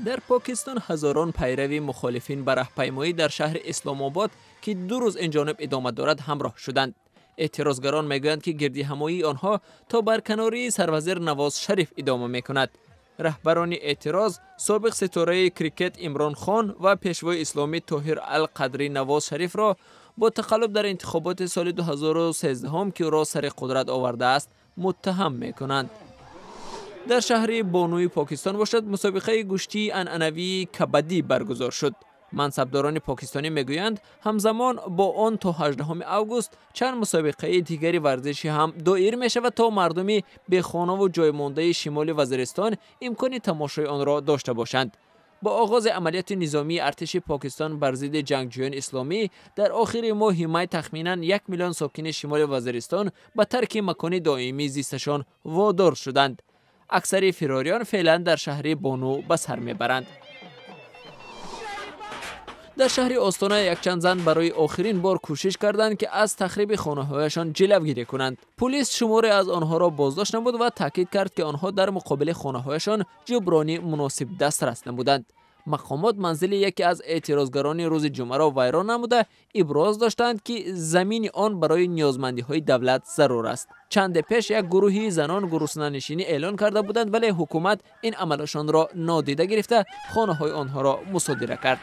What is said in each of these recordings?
در پاکستان هزاران پیروی مخالفین به راهپیمایی در شهر اسلام آباد که 2 روز این جانب ادامه دارد همراه شدند. اعتراضگران میگویند که گردیهمایی آنها تا برکناری سروزیر نواز شریف ادامه میکند. رهبران اعتراض سابق ستاره کریکت عمران خان و پیشوای اسلامی طاهر القدری نواز شریف را با تقلب در انتخابات سال 2013 هم که او را سر قدرت آورده است متهم میکنند. در شهر بانوی پاکستان باشد مسابقه گوشتی عنعنوی کبدی برگزار شد. منصبداران پاکستانی میگویند همزمان با آن تا 18 اوگوست چند مسابقه دیگری ورزشی هم دایر می شود تا مردمی به خانه و جای مانده شمال وزیرستان امکان تماشای آن را داشته باشند. با آغاز عملیات نظامی ارتش پاکستان بر ضد جنگجویان اسلامی در آخر ماه می تخمینا 1 میلیون ساکن شمال وزیرستان به ترک مکان دائمی زیستشان وادار شدند. اکثر فراریان فعلا در شهر بانو به سر میبرند. در شهر آستانه یک چند زن برای آخرین بار کوشش کردند که از تخریب خانه‌هایشان جلوگیری کنند. پلیس شماری از آنها را بازداشت نمود و تاکید کرد که آنها در مقابل خانه‌هایشان جبرانی مناسب دسترس نمودند. مقامات منزل یکی از اعتراضگران روز جمعه را ویران نموده ابراز داشتند که زمین آن برای نیازمندی‌های دولت ضرور است. چند پیش یک گروهی زنان گرسنه‌نشینی اعلان کرده بودند ولی حکومت این عملشان را نادیده گرفته خانه‌های آنها را مصادره کرد.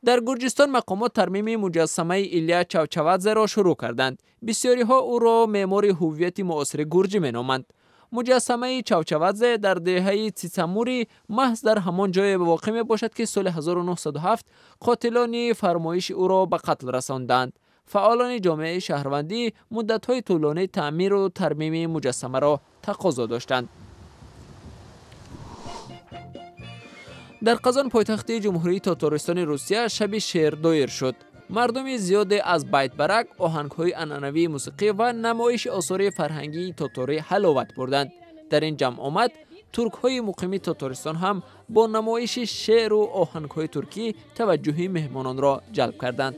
در گرجستان مقامات ترمیم مجسمه ایلیا چاوچاوادزه را شروع کردند. بسیاری ها او را معمار هویت معاصر گرجی مینامند. مجسمه چاوچاوادزه در دهه تیسموری محض در همان جای واقع می باشد که سال 1907 قاتلان فرمایش او را به قتل رساندند. فعالان جامعه شهروندی مدت‌های طولانی تعمیر و ترمیم مجسمه را تقاضا داشتند. در قزان پایتخت جمهوری تاتارستان روسیه شب شعر دایر شد. مردم زیاد از بیت برک، آهنگ‌های عنعنوی موسیقی و نمایش آثار فرهنگی تاتاری حلاوت بردند. در این جمع آمد ترک‌های مقیم تاتارستان هم با نمایش شعر و آهنگ‌های ترکی توجه مهمانان را جلب کردند.